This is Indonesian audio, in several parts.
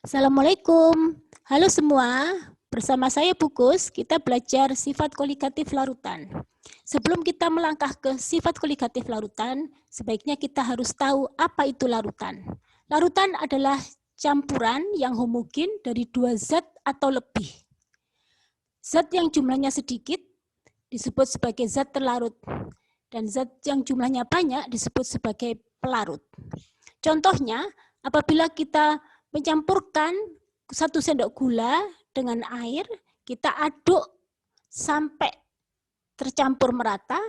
Assalamualaikum. Halo semua, bersama saya Pukus, kita belajar sifat koligatif larutan. Sebelum kita melangkah ke sifat koligatif larutan, sebaiknya kita harus tahu apa itu larutan. Larutan adalah campuran yang homogen dari dua zat atau lebih. Zat yang jumlahnya sedikit disebut sebagai zat terlarut, dan zat yang jumlahnya banyak disebut sebagai pelarut. Contohnya, apabila kita mencampurkan 1 sendok gula dengan air, kita aduk sampai tercampur merata,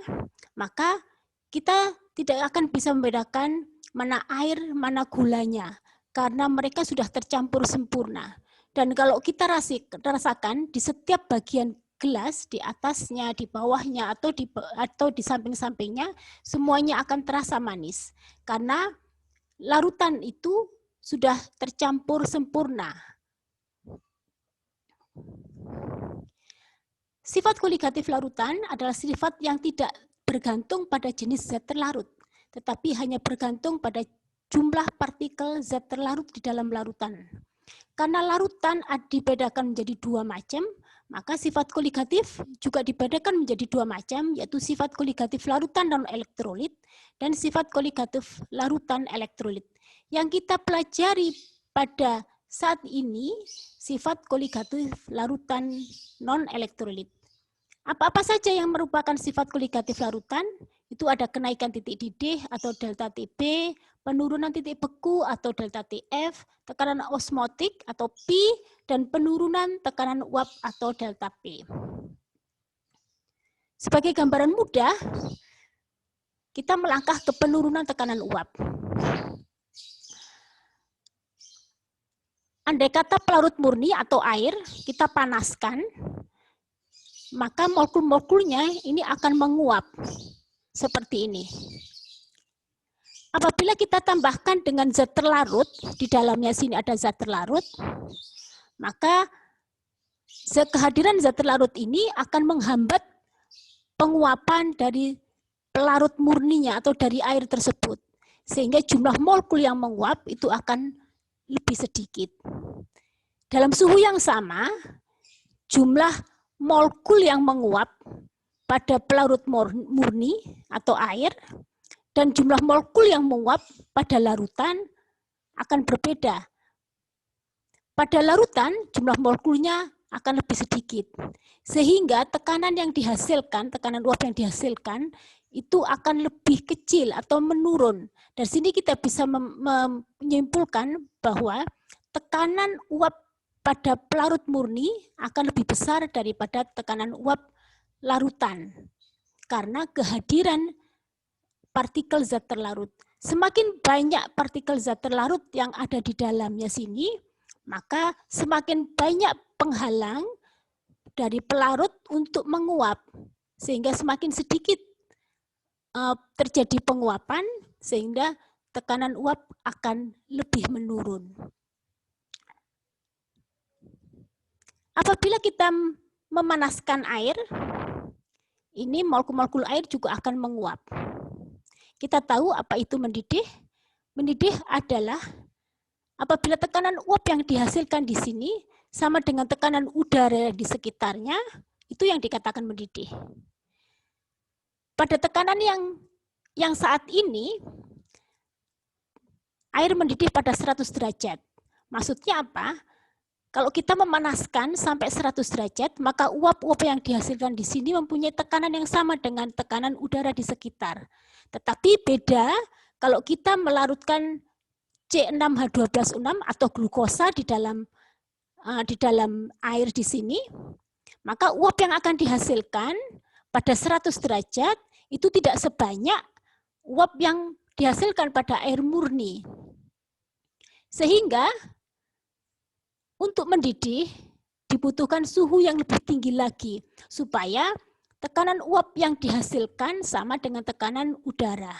maka kita tidak akan bisa membedakan mana air, mana gulanya, karena mereka sudah tercampur sempurna. Dan kalau kita rasakan di setiap bagian gelas, di atasnya, di bawahnya, atau di samping-sampingnya, semuanya akan terasa manis. Karena larutan itu sudah tercampur sempurna. Sifat koligatif larutan adalah sifat yang tidak bergantung pada jenis zat terlarut, tetapi hanya bergantung pada jumlah partikel zat terlarut di dalam larutan. Karena larutan dibedakan menjadi dua macam, maka sifat koligatif juga dibedakan menjadi dua macam, yaitu sifat koligatif larutan non-elektrolit dan sifat koligatif larutan elektrolit. Yang kita pelajari pada saat ini, sifat koligatif larutan non-elektrolit. Apa-apa saja yang merupakan sifat koligatif larutan, itu ada kenaikan titik didih atau delta TB, penurunan titik beku atau delta TF, tekanan osmotik atau P, dan penurunan tekanan uap atau delta P. Sebagai gambaran mudah, kita melangkah ke penurunan tekanan uap. Andai kata pelarut murni atau air, kita panaskan, maka molekul-molekulnya ini akan menguap seperti ini. Apabila kita tambahkan dengan zat terlarut, di dalamnya sini ada zat terlarut, maka kehadiran zat terlarut ini akan menghambat penguapan dari pelarut murninya atau dari air tersebut. Sehingga jumlah molekul yang menguap itu akan lebih sedikit. Dalam suhu yang sama, jumlah molekul yang menguap pada pelarut murni atau air dan jumlah molekul yang menguap pada larutan akan berbeda. Pada larutan jumlah molekulnya akan lebih sedikit, sehingga tekanan yang dihasilkan, tekanan uap yang dihasilkan itu akan lebih kecil atau menurun. Dari sini kita bisa menyimpulkan bahwa tekanan uap pada pelarut murni akan lebih besar daripada tekanan uap larutan karena kehadiran partikel zat terlarut. Semakin banyak partikel zat terlarut yang ada di dalamnya sini, maka semakin banyak penghalang dari pelarut untuk menguap, sehingga semakin sedikit terjadi penguapan, sehingga tekanan uap akan lebih menurun. Apabila kita memanaskan air, ini molekul-molekul air juga akan menguap. Kita tahu apa itu mendidih? Mendidih adalah apabila tekanan uap yang dihasilkan di sini sama dengan tekanan udara di sekitarnya, itu yang dikatakan mendidih. Pada tekanan yang saat ini, air mendidih pada 100 derajat. Maksudnya apa? Kalau kita memanaskan sampai 100 derajat, maka uap-uap yang dihasilkan di sini mempunyai tekanan yang sama dengan tekanan udara di sekitar. Tetapi beda kalau kita melarutkan C6H12O6 atau glukosa di dalam air di sini, maka uap yang akan dihasilkan pada 100 derajat itu tidak sebanyak uap yang dihasilkan pada air murni. Sehingga untuk mendidih dibutuhkan suhu yang lebih tinggi lagi supaya tekanan uap yang dihasilkan sama dengan tekanan udara.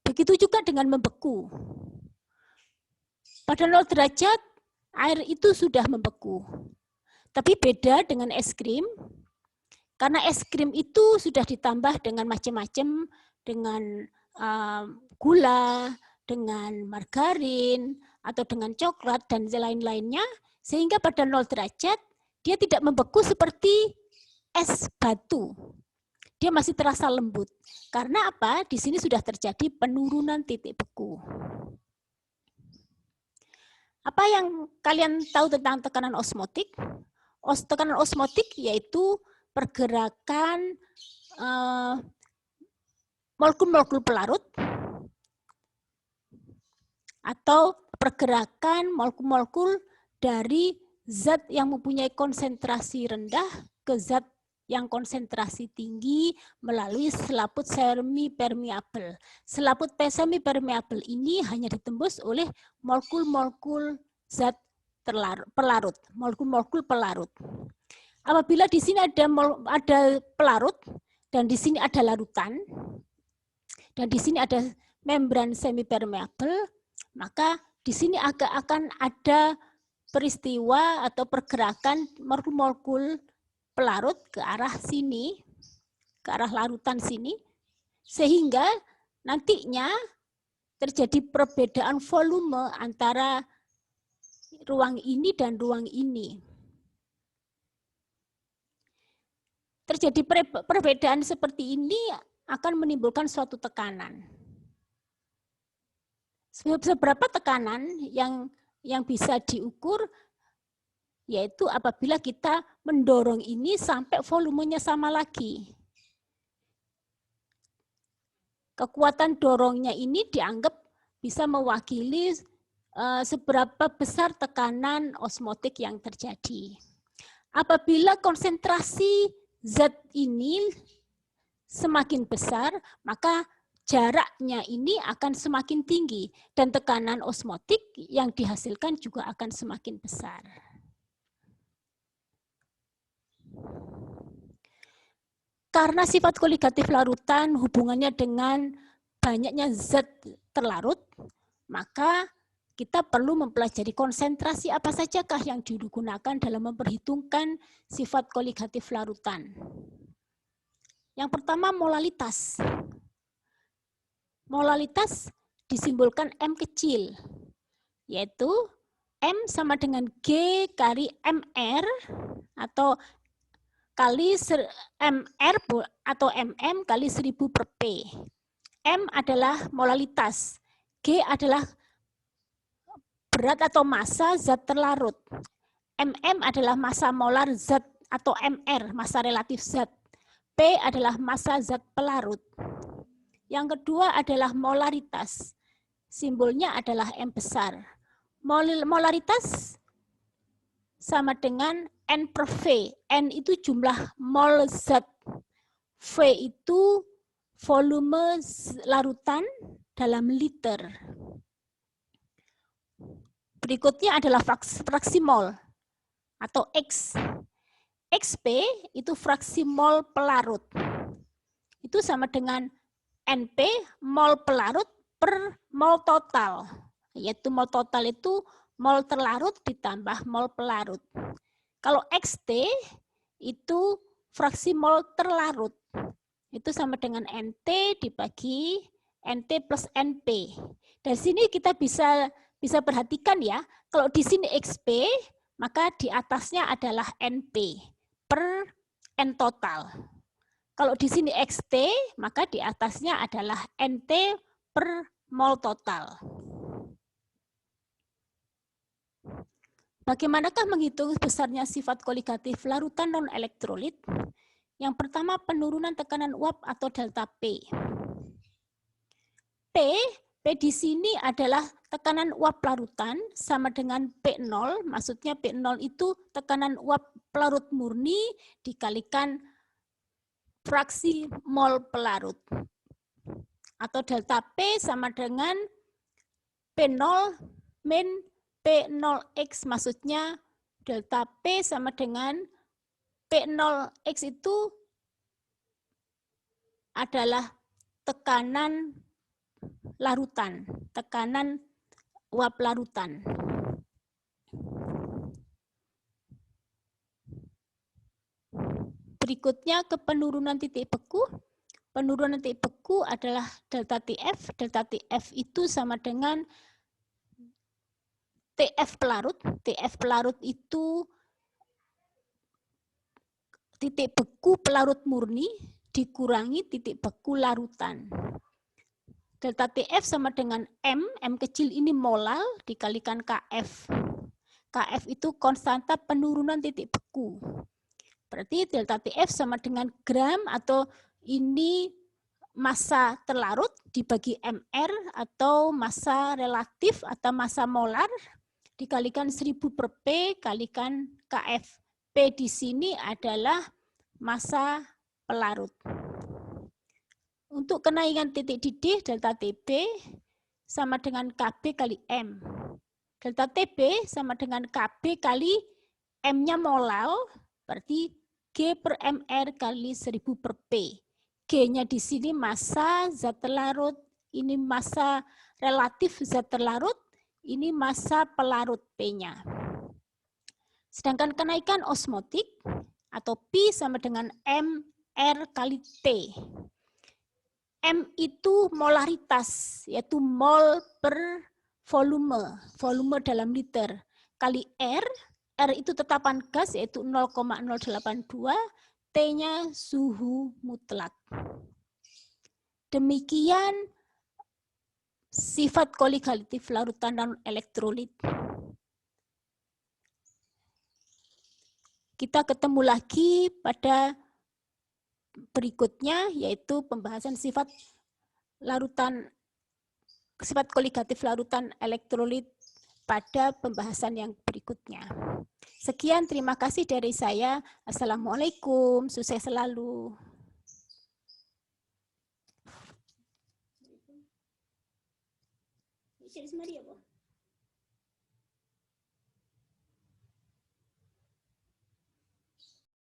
Begitu juga dengan membeku. Pada 0 derajat air itu sudah membeku. Tapi beda dengan es krim, karena es krim itu sudah ditambah dengan macam-macam, dengan gula, dengan margarin, atau dengan coklat, dan lain-lainnya, sehingga pada 0 derajat, dia tidak membeku seperti es batu. Dia masih terasa lembut. Karena apa? Di sini sudah terjadi penurunan titik beku. Apa yang kalian tahu tentang tekanan osmotik? Tekanan osmotik yaitu pergerakan molekul-molekul pelarut atau pergerakan molekul-molekul dari zat yang mempunyai konsentrasi rendah ke zat yang konsentrasi tinggi melalui selaput semi-permeabel. Selaput semi-permeabel ini hanya ditembus oleh molekul-molekul zat pelarut, molekul-molekul pelarut. Apabila di sini ada pelarut dan di sini ada larutan dan di sini ada membran semi-permeabel, maka di sini akan ada peristiwa atau pergerakan molekul-molekul pelarut ke arah sini, ke arah larutan sini, sehingga nantinya terjadi perbedaan volume antara ruang ini dan ruang ini. Terjadi perbedaan seperti ini akan menimbulkan suatu tekanan. Seberapa tekanan yang bisa diukur, yaitu apabila kita mendorong ini sampai volumenya sama lagi. Kekuatan dorongnya ini dianggap bisa mewakili seberapa besar tekanan osmotik yang terjadi. Apabila konsentrasi zat ini semakin besar, maka jaraknya ini akan semakin tinggi dan tekanan osmotik yang dihasilkan juga akan semakin besar. Karena sifat koligatif larutan hubungannya dengan banyaknya zat terlarut, maka kita perlu mempelajari konsentrasi apa sajakah yang digunakan dalam memperhitungkan sifat koligatif larutan. Yang pertama, molalitas. Molalitas disimbolkan M kecil, yaitu M sama dengan G kali MR atau kali MR atau MM kali 1000 per P. M adalah molalitas, G adalah berat atau massa zat terlarut, MM adalah massa molar zat atau MR, massa relatif zat, P adalah massa zat pelarut. Yang kedua adalah molaritas, simbolnya adalah M besar. Molaritas sama dengan N per V. N itu jumlah mol zat. V itu volume larutan dalam liter. Berikutnya adalah fraksi mol atau X. XP itu fraksi mol pelarut. Itu sama dengan NP mol pelarut per mol total. Yaitu mol total itu mol terlarut ditambah mol pelarut. Kalau XT itu fraksi mol terlarut. Itu sama dengan NT dibagi NT plus NP. Dari sini kita bisa perhatikan ya, kalau di sini XP, maka di atasnya adalah NP per N total. Kalau di sini XT, maka di atasnya adalah NT per mol total. Bagaimanakah menghitung besarnya sifat koligatif larutan non-elektrolit? Yang pertama, penurunan tekanan uap atau delta P. P di sini adalah tekanan uap larutan sama dengan P0, maksudnya P0 itu tekanan uap pelarut murni dikalikan fraksi mol pelarut. Atau delta P sama dengan P0 min P0X, maksudnya delta P sama dengan P0X itu adalah tekanan larutan, tekanan uap larutan. Berikutnya ke penurunan titik beku. penurunan titik beku adalah delta TF. Delta TF itu sama dengan TF pelarut. TF pelarut itu titik beku pelarut murni dikurangi titik beku larutan. Delta TF sama dengan M kecil ini molal dikalikan KF. KF itu konstanta penurunan titik beku. Berarti delta TF sama dengan gram atau ini massa terlarut dibagi MR atau massa relatif atau massa molar dikalikan 1000 per P kalikan KF. P di sini adalah massa pelarut. Untuk kenaikan titik didih delta TB sama dengan KB kali M. Delta TB sama dengan KB kali M-nya molal, berarti G per MR kali 1000 per P. G-nya di sini massa zat terlarut, ini massa relatif zat terlarut, ini massa pelarut P-nya. Sedangkan kenaikan osmotik atau P sama dengan MR kali T. M itu molaritas, yaitu mol per volume, volume dalam liter, kali R. R itu tetapan gas yaitu 0,082, T-nya suhu mutlak. Demikian sifat koligatif larutan dan elektrolit. Kita ketemu lagi pada berikutnya yaitu pembahasan sifat koligatif larutan elektrolit pada pembahasan yang berikutnya. Sekian, terima kasih dari saya. Assalamualaikum, sukses selalu.